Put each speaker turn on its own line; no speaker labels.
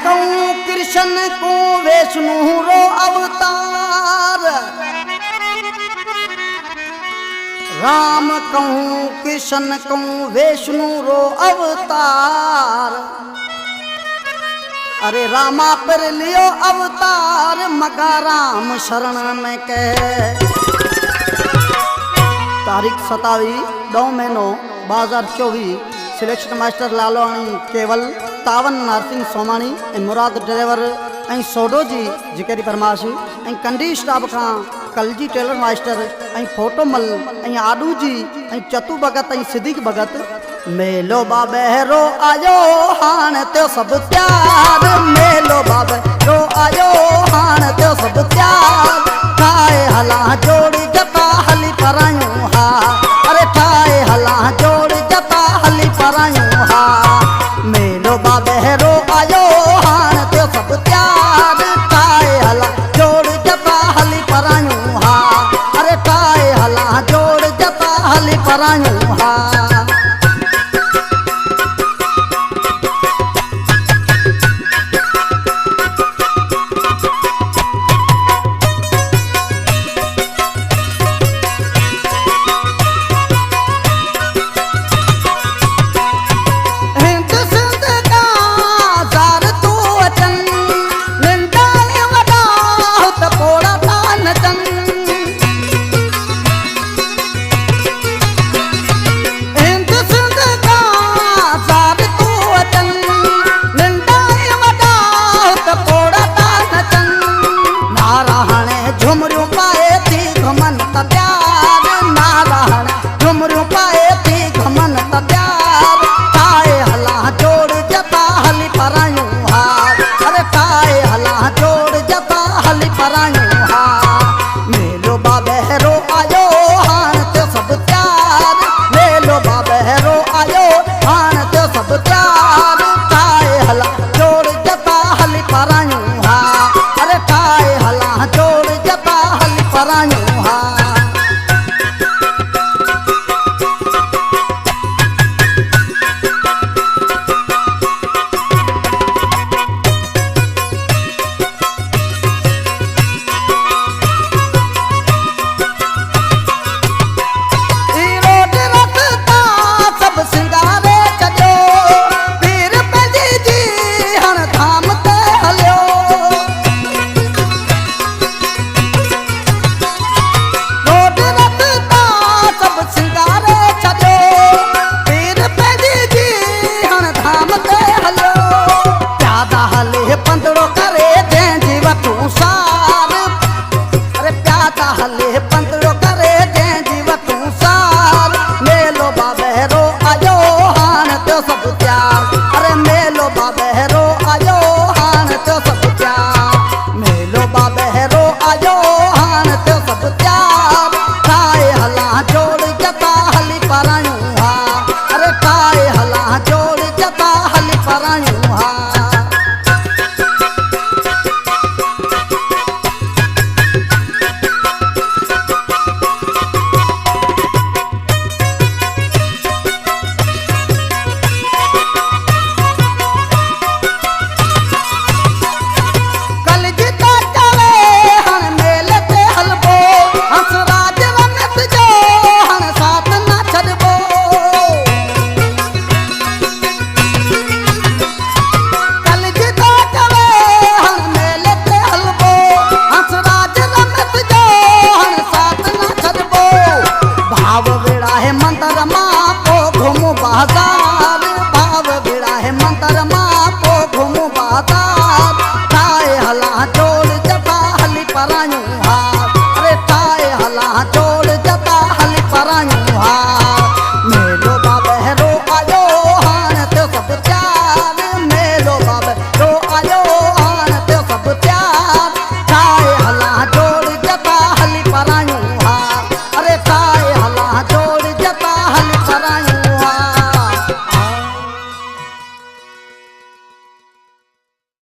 कहूँ कृष्ण को विष्णु रो अवतार, राम कहूँ कृष्ण कहूँ विष्णु रो अवतार। अरे रामा पर लियो अवतार मगा राम शरण में कह। तारीख 27 महीनो 2024। सिलेक्शन मास्टर लालवाणी केवल तावन नरसिंह सोमाणी ऐं मुराद ड्राइवर ऐं सोडो जी जिकेरी फरमाशी ऐं कंडी स्टाफ खां कलजी टेलर मास्टर ऐं फोटोमल ऐं आडू जी ऐं चतु भगत ऐं सिद्दीक भगत। मेलो बाबेरो आयो हाण त्यो सब त्यार, मेलो बाबेरो आयो हाण त्यो सब त्यार। ठाए हला जोड़ी जता हली परायूं हा, अरे ठाए हला जोड़ी जता हली परायूं हा। मेलो बाबेरो आयो हाण त्यो सब त्यार, ठाए हला जोड़ जता हली परायूं हा, अरे ठाए हला जोड़ जता हली परायूं हा।